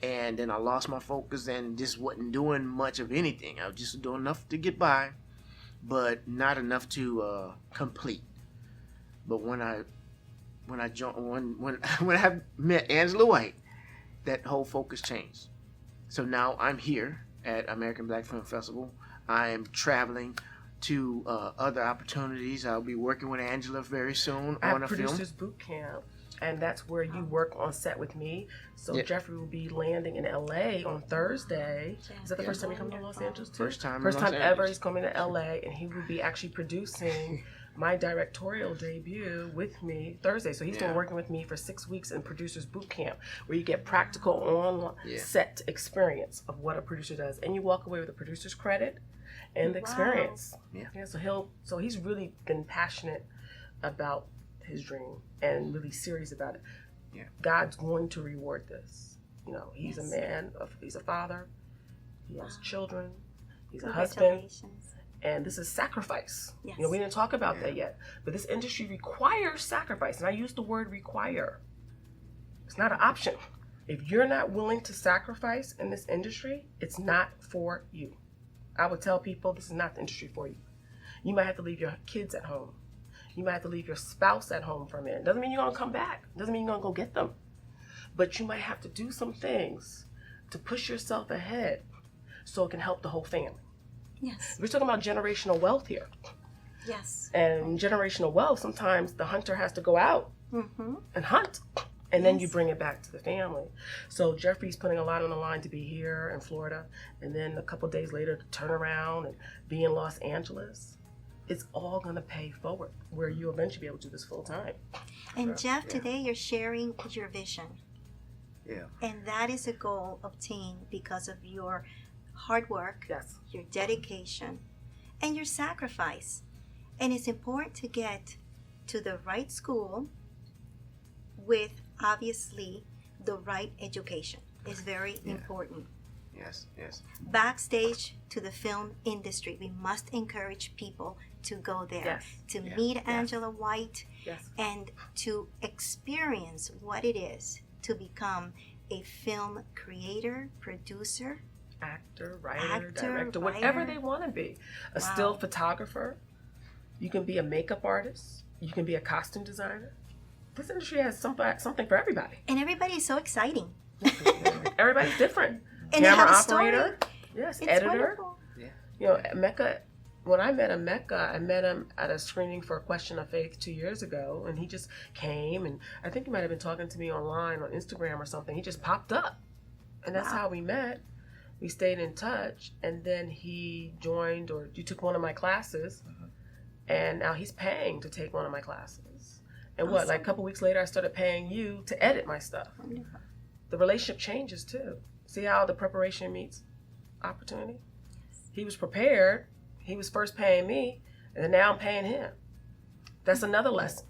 [SPEAKER 6] And then I lost my focus and just wasn't doing much of anything. I was just doing enough to get by, but not enough to complete. But when I met Angela White, that whole focus changed. So now I'm here at American Black Film Festival. I am traveling to other opportunities. I'll be working with Angela very soon on a film.
[SPEAKER 2] Producers Boot Camp. And that's where you work on set with me. So yeah. Jeffrey will be landing in LA on Thursday. Is that the first time you come to Los Angeles too?
[SPEAKER 6] First time
[SPEAKER 2] ever he's coming to LA, and he will be actually producing my directorial debut with me Thursday. So he's been working with me for 6 weeks in Producers Boot Camp, where you get practical on set experience of what a producer does. And you walk away with a producer's credit. and the
[SPEAKER 1] Wow.
[SPEAKER 2] experience.
[SPEAKER 6] Yeah.
[SPEAKER 2] So he's really been passionate about his dream and really serious about it.
[SPEAKER 6] Yeah.
[SPEAKER 2] God's going to reward this. You know, he's
[SPEAKER 1] Yes.
[SPEAKER 2] a man, he's a father, he has
[SPEAKER 1] Wow.
[SPEAKER 2] children, he's a husband,
[SPEAKER 1] Congratulations.
[SPEAKER 2] and this is sacrifice.
[SPEAKER 1] Yes.
[SPEAKER 2] You know, we didn't talk about
[SPEAKER 6] Yeah.
[SPEAKER 2] that yet, but this industry requires sacrifice, and I use the word require. It's not an option. If you're not willing to sacrifice in this industry, it's not for you. I would tell people this is not the industry for you. You might have to leave your kids at home. You might have to leave your spouse at home for a minute. Doesn't mean you're gonna come back. Doesn't mean you're gonna go get them. But you might have to do some things to push yourself ahead so it can help the whole family.
[SPEAKER 1] Yes.
[SPEAKER 2] We're talking about generational wealth here.
[SPEAKER 1] Yes.
[SPEAKER 2] And generational wealth, sometimes the hunter has to go out
[SPEAKER 1] Mm-hmm.
[SPEAKER 2] and hunt. And then you
[SPEAKER 1] Yes.
[SPEAKER 2] bring it back to the family. So Jeffrey's putting a lot on the line to be here in Florida. And then a couple days later to turn around and be in Los Angeles. It's all going to pay forward where you'll eventually be able to do this full time.
[SPEAKER 1] And Jeff,
[SPEAKER 6] Yeah.
[SPEAKER 1] today you're sharing your vision.
[SPEAKER 6] Yeah.
[SPEAKER 1] And that is a goal obtained because of your hard work,
[SPEAKER 2] Yes.
[SPEAKER 1] your dedication, and your sacrifice. And it's important to get to the right school with obviously the right education. It's very
[SPEAKER 6] Yeah.
[SPEAKER 1] important.
[SPEAKER 6] Yes. Yes.
[SPEAKER 1] Backstage to the film industry, we must encourage people to go there,
[SPEAKER 2] Yes.
[SPEAKER 1] to
[SPEAKER 6] Yeah.
[SPEAKER 1] meet
[SPEAKER 2] Yes.
[SPEAKER 1] Angela White,
[SPEAKER 2] Yes.
[SPEAKER 1] and to experience what it is to become a film creator, producer.
[SPEAKER 2] Actor, writer,
[SPEAKER 1] Actor,
[SPEAKER 2] director, whatever
[SPEAKER 1] writer.
[SPEAKER 2] they want to be. A
[SPEAKER 1] Wow.
[SPEAKER 2] still photographer. You can be a makeup artist. You can be a costume designer. This industry has something for everybody.
[SPEAKER 1] And everybo's so exciting.
[SPEAKER 2] Everybody's different.
[SPEAKER 1] And they
[SPEAKER 2] Camera
[SPEAKER 1] have a story.
[SPEAKER 2] operator. Yes,
[SPEAKER 1] It's
[SPEAKER 2] editor.
[SPEAKER 1] wonderful.
[SPEAKER 2] You know, Mecca, when I met Mecca, I met him at a screening for A Question of Faith 2 years ago, and he just came, and I think he might have been talking to me online on Instagram or something. He just popped up, and that's
[SPEAKER 1] Wow.
[SPEAKER 2] how we met. We stayed in touch, and then he joined, or you took one of my classes, and now he's paying to take one of my classes. And what, like a couple weeks later, I started paying you to edit my stuff.
[SPEAKER 1] Wonderful.
[SPEAKER 2] The relationship changes too. See how the preparation meets opportunity? He was prepared. He was first paying me, and then now I'm paying him. That's another lesson.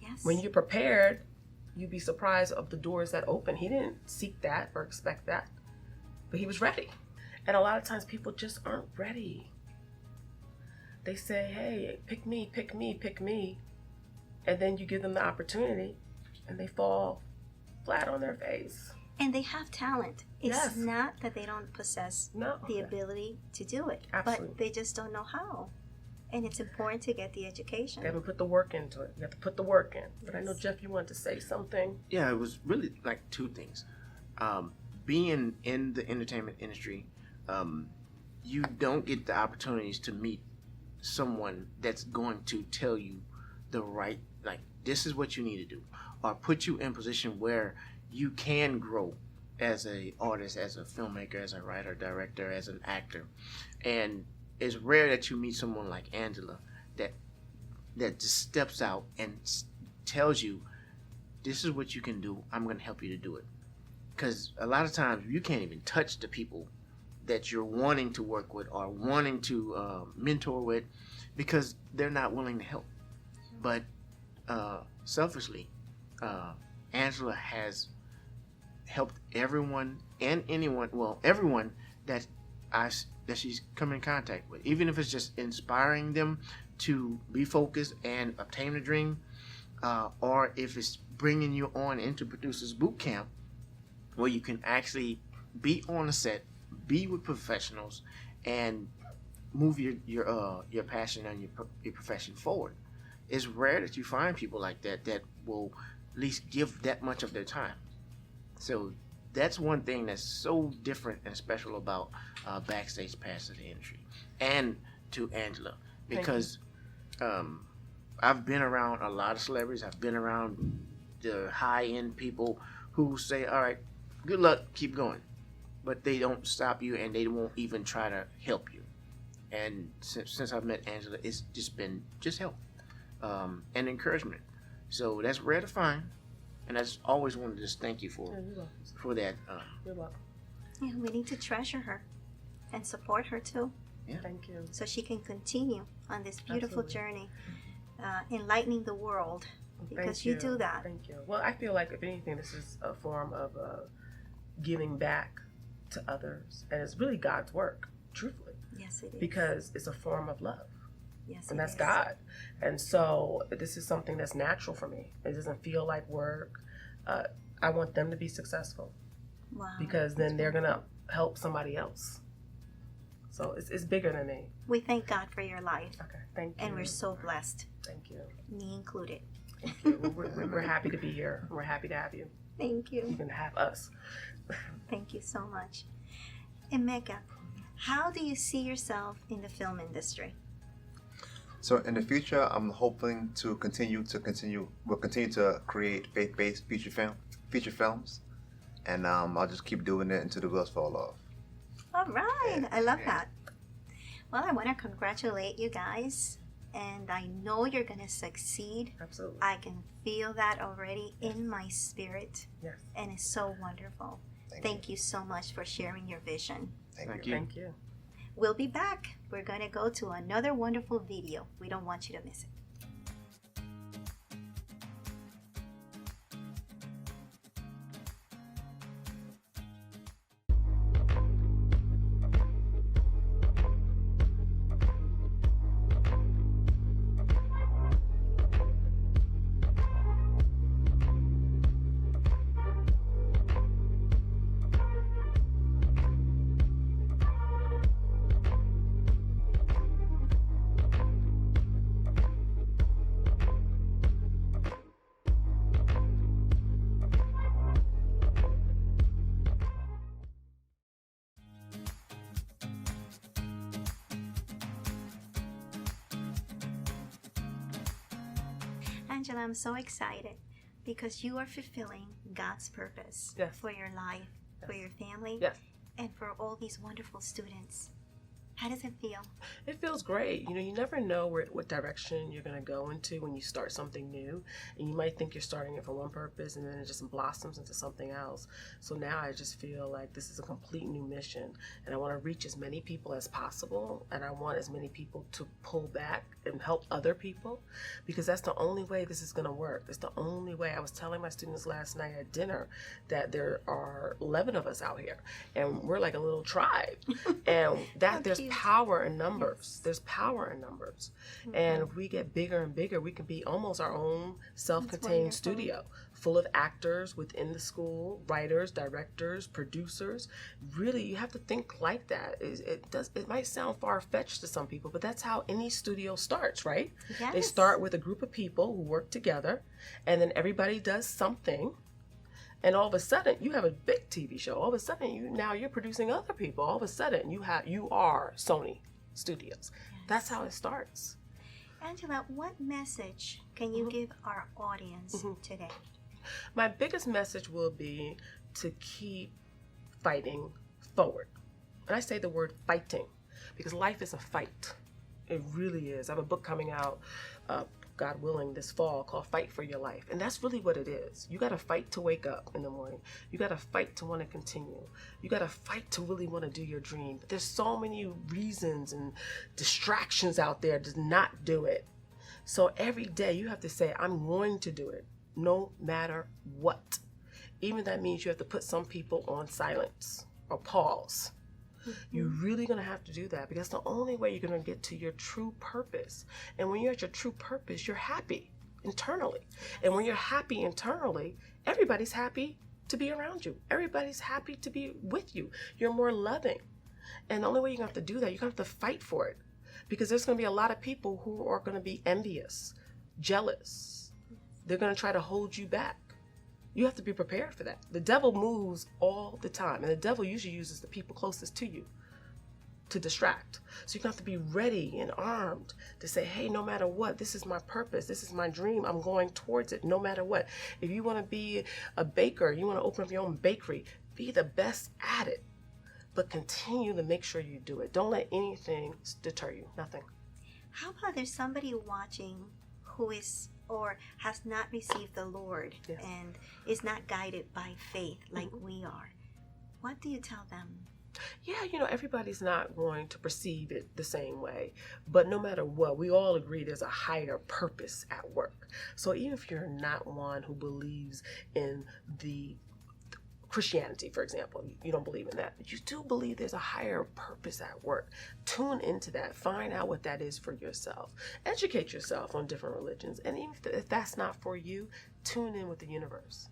[SPEAKER 1] Yes.
[SPEAKER 2] When you're prepared, you'd be surprised of the doors that open. He didn't seek that or expect that, but he was ready. And a lot of times people just aren't ready. They say, hey, pick me, pick me, pick me. And then you give them the opportunity, and they fall flat on their face.
[SPEAKER 1] And they have talent. It's
[SPEAKER 2] Yes.
[SPEAKER 1] not that they don't possess
[SPEAKER 2] No.
[SPEAKER 1] the ability to do it,
[SPEAKER 2] Absolutely.
[SPEAKER 1] but they just don't know how. And it's important to get the education.
[SPEAKER 2] They haven't put the work into it. You have to put the work in. But I know,
[SPEAKER 1] Yes.
[SPEAKER 2] Jeff, you wanted to say something.
[SPEAKER 6] Yeah, it was really like two things. Being in the entertainment industry, you don't get the opportunities to meet someone that's going to tell you the right, like, this is what you need to do, or put you in a position where you can grow as a artist, as a filmmaker, as a writer, director, as an actor. And it's rare that you meet someone like Angela that just steps out and tells you, this is what you can do. I'm going to help you to do it. Because a lot of times you can't even touch the people that you're wanting to work with or wanting to mentor with because they're not willing to help. But selfishly, Angela has helped everyone and anyone, well, everyone that she's come in contact with, even if it's just inspiring them to be focused and obtain a dream, or if it's bringing you on into Producers Boot Camp, where you can actually be on a set, be with professionals, and move your passion and your profession forward. It's rare that you find people like that will at least give that much of their time. So that's one thing that's so different and special about Backstage Pass to the industry, and to Angela, because I've been around a lot of celebrities. I've been around the high-end people who say, all right, good luck, keep going. But they don't stop you, and they won't even try to help you. And since I've met Angela, it's just been help and encouragement. So that's rare to find. And I just always wanted to just thank you for
[SPEAKER 2] You're welcome.
[SPEAKER 6] that.
[SPEAKER 2] You're welcome.
[SPEAKER 1] Yeah, we need to treasure her and support her too.
[SPEAKER 5] Yeah.
[SPEAKER 2] Thank you.
[SPEAKER 1] so she can continue on this beautiful
[SPEAKER 2] Absolutely.
[SPEAKER 1] journey, enlightening the world, because
[SPEAKER 2] Thank
[SPEAKER 1] you do that.
[SPEAKER 2] Thank you. Well, I feel like if anything, this is a form of giving back to others, and it's really God's work, truthfully,
[SPEAKER 1] Yes, it is.
[SPEAKER 2] because it's a form of love,
[SPEAKER 1] yes,
[SPEAKER 2] and
[SPEAKER 1] it
[SPEAKER 2] that's
[SPEAKER 1] is.
[SPEAKER 2] God. And so this is something that's natural for me. It doesn't feel like work. I want them to be successful,
[SPEAKER 1] Wow.
[SPEAKER 2] because then they're gonna help somebody else. So it's bigger than me.
[SPEAKER 1] We thank God for your life,
[SPEAKER 2] Okay, thank you.
[SPEAKER 1] and we're so blessed,
[SPEAKER 2] Thank you.
[SPEAKER 1] me included.
[SPEAKER 2] Thank you. We're happy to be here. We're happy to have you.
[SPEAKER 1] Thank
[SPEAKER 2] You
[SPEAKER 1] you.
[SPEAKER 2] can have us.
[SPEAKER 1] Thank you so much. Emeka, how do you see yourself in the film industry?
[SPEAKER 5] So in the future, I'm hoping to continue to create faith-based feature films, and I'll just keep doing it until the wheels fall off.
[SPEAKER 1] All right, I love
[SPEAKER 5] Yeah.
[SPEAKER 1] that. Well, I want to congratulate you guys, and I know you're going to succeed.
[SPEAKER 2] Absolutely.
[SPEAKER 1] I can feel that already in my spirit,
[SPEAKER 2] Yes.
[SPEAKER 1] and it's so wonderful. Thank you so much for sharing your vision.
[SPEAKER 5] Thank you.
[SPEAKER 2] Thank you.
[SPEAKER 1] We'll be back. We're going to go to another wonderful video. We don't want you to miss it. Angela, I'm so excited because you are fulfilling God's purpose
[SPEAKER 2] Yes.
[SPEAKER 1] for your life, for
[SPEAKER 2] Yes.
[SPEAKER 1] your family,
[SPEAKER 2] Yes.
[SPEAKER 1] and for all these wonderful students. How does it feel?
[SPEAKER 2] It feels great. You never know what direction you're going to go into when you start something new. And you might think you're starting it for one purpose, and then it just blossoms into something else. So now I just feel like this is a complete new mission. And I want to reach as many people as possible. And I want as many people to pull back and help other people, because that's the only way this is going to work. It's the only way. I was telling my students last night at dinner that there are 11 of us out here, and we're like a little tribe. And that there's
[SPEAKER 1] cute.
[SPEAKER 2] power in numbers.
[SPEAKER 1] Yes.
[SPEAKER 2] There's power in numbers. And if we get bigger and bigger, we can be almost our own self-contained
[SPEAKER 1] wonderful.
[SPEAKER 2] studio full of actors within the school, writers, directors, producers. Really, you have to think like that. It might sound far-fetched to some people, but that's how any studio starts, right?
[SPEAKER 1] Yes.
[SPEAKER 2] They start with a group of people who work together, and then everybody does something. And all of a sudden, you have a big TV show. All of a sudden, you're producing other people. All of a sudden, you are Sony Studios. That's how it starts.
[SPEAKER 1] Angela, what message can you give our audience today?
[SPEAKER 2] My biggest message will be to keep fighting forward. And I say the word fighting because life is a fight. It really is. I have a book coming out, God willing, this fall called Fight for Your Life. And that's really what it is. You got to fight to wake up in the morning. You got to fight to want to continue. You got to fight to really want to do your dream. But there's so many reasons and distractions out there to not do it. So every day you have to say, I'm going to do it no matter what. Even that means you have to put some people on silence or pause. You're really going to have to do that because the only way you're going to get to your true purpose. And when you're at your true purpose, you're happy internally. And when you're happy internally, everybody's happy to be around you. Everybody's happy to be with you. You're more loving. And the only way you're going to have to do that, you're going to have to fight for it. Because there's going to be a lot of people who are going to be envious, jealous. They're going to try to hold you back. You have to be prepared for that. The devil moves all the time, and the devil usually uses the people closest to you to distract. So you're going to have to be ready and armed to say, hey, no matter what, this is my purpose. This is my dream. I'm going towards it no matter what. If you want to be a baker, you want to open up your own bakery, be the best at it. But continue to make sure you do it. Don't let anything deter you. Nothing.
[SPEAKER 1] How about there's somebody watching who is or has not received the Lord
[SPEAKER 2] Yes.
[SPEAKER 1] and is not guided by faith like we are? What do you tell them?
[SPEAKER 2] Yeah, everybody's not going to perceive it the same way. But no matter what, we all agree there's a higher purpose at work. So even if you're not one who believes in the Christianity, for example, you don't believe in that, but you do believe there's a higher purpose at work. Tune into that. Find out what that is for yourself. Educate yourself on different religions. And even if that's not for you, tune in with the universe.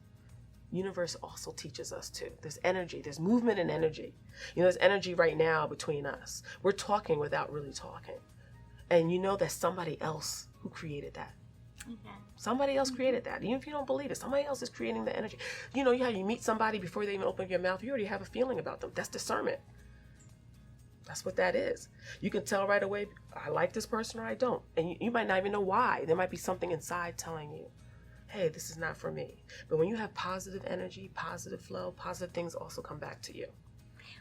[SPEAKER 2] Universe also teaches us too. There's energy, there's movement and energy. There's energy right now between us. We're talking without really talking. And that's somebody else who created that.
[SPEAKER 4] Okay.
[SPEAKER 2] Somebody else created that. Even if you don't believe it, somebody else is creating the energy. How you meet somebody before they even open your mouth, you already have a feeling about them. That's discernment. That's what that is. You can tell right away, I like this person or I don't. And you might not even know why. There might be something inside telling you, hey, this is not for me. But when you have positive energy, positive flow, positive things also come back to you.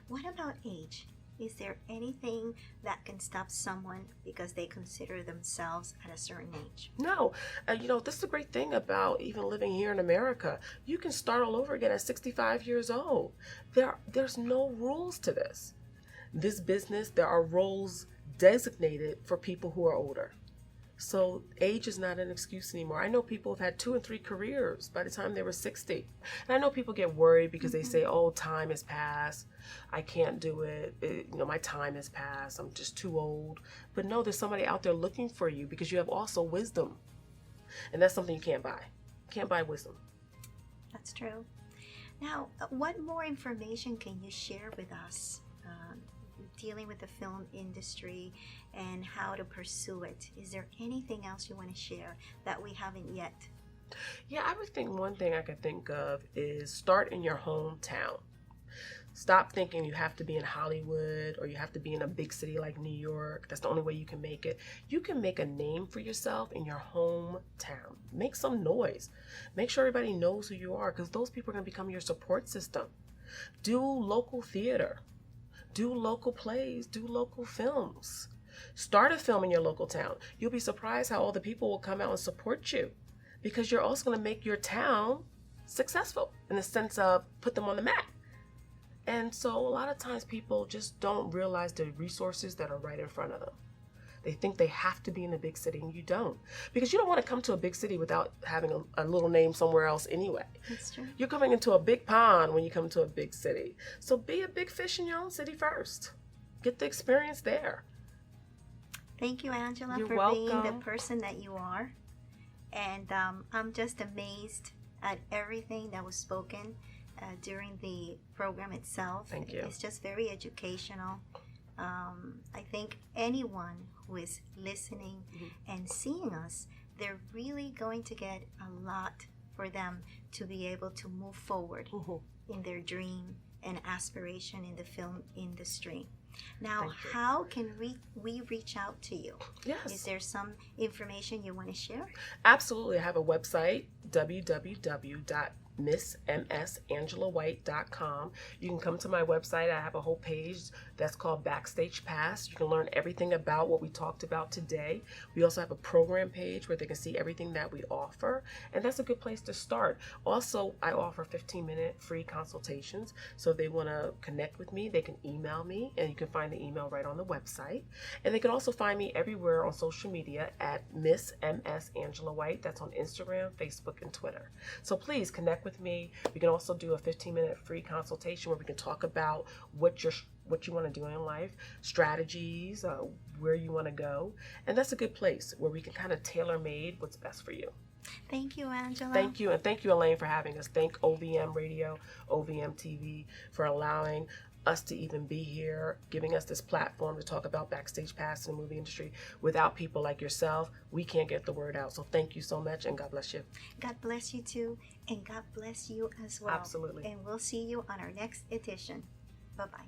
[SPEAKER 1] What about age? Is there anything that can stop someone because they consider themselves at a certain age?
[SPEAKER 2] No. This is the great thing about even living here in America. You can start all over again at 65 years old. There's no rules to this. This business, there are roles designated for people who are older. So age is not an excuse anymore. I know people have had 2 and 3 careers by the time they were 60. And I know people get worried because they say, oh, time has passed. I can't do it. My time has passed. I'm just too old. But no, there's somebody out there looking for you because you have also wisdom. And that's something you can't buy. You can't buy wisdom.
[SPEAKER 1] That's true. Now, what more information can you share with us dealing with the film industry and how to pursue it? Is there anything else you want to share that we haven't yet?
[SPEAKER 2] Yeah, I would think one thing I could think of is start in your hometown. Stop thinking you have to be in Hollywood or you have to be in a big city like New York. That's the only way you can make it. You can make a name for yourself in your hometown. Make some noise. Make sure everybody knows who you are, because those people are going to become your support system. Do local theater. Do local plays. Do local films. Start a film in your local town. You'll be surprised how all the people will come out and support you, because you're also going to make your town successful in the sense of put them on the map. And so a lot of times people just don't realize the resources that are right in front of them. They think they have to be in a big city, and you don't. Because you don't want to come to a big city without having a little name somewhere else anyway.
[SPEAKER 1] That's true.
[SPEAKER 2] You're coming into a big pond when you come to a big city. So be a big fish in your own city first. Get the experience there.
[SPEAKER 1] Thank you, Angela,
[SPEAKER 2] You're
[SPEAKER 1] for being the
[SPEAKER 2] welcome.
[SPEAKER 1] person that you are. And I'm just amazed at everything that was spoken during the program itself.
[SPEAKER 2] Thank you.
[SPEAKER 1] It's just very educational. I think anyone who is listening and seeing us, they're really going to get a lot for them to be able to move forward in their dream and aspiration in the film industry. Now,
[SPEAKER 2] Thank you.
[SPEAKER 1] how can we reach out to you?
[SPEAKER 2] Yes.
[SPEAKER 1] Is there some information you want to share?
[SPEAKER 2] Absolutely. I have a website, www.missmsangelawhite.com. You can come to my website. I have a whole page that's called Backstage Pass. You can learn everything about what we talked about today. We also have a program page where they can see everything that we offer, and that's a good place to start. Also, I offer 15-minute free consultations, so if they want to connect with me, they can email me, and you can find the email right on the website. And they can also find me everywhere on social media at Miss MS Angela White. That's on Instagram, Facebook, and Twitter. So please connect with me. We can also do a 15-minute free consultation where we can talk about what you want to do in life, strategies, where you want to go. And that's a good place where we can kind of tailor-made what's best for you.
[SPEAKER 1] Thank you, Angela.
[SPEAKER 2] Thank you. And thank you, Elaine, for having us. Thank OVM Radio, OVM TV for allowing us to even be here, giving us this platform to talk about Backstage Pass in the movie industry. Without people like yourself, we can't get the word out. So thank you so much, and God bless you.
[SPEAKER 1] God bless you too, and God bless you as well.
[SPEAKER 2] Absolutely.
[SPEAKER 1] And we'll see you on our next edition. Bye-bye.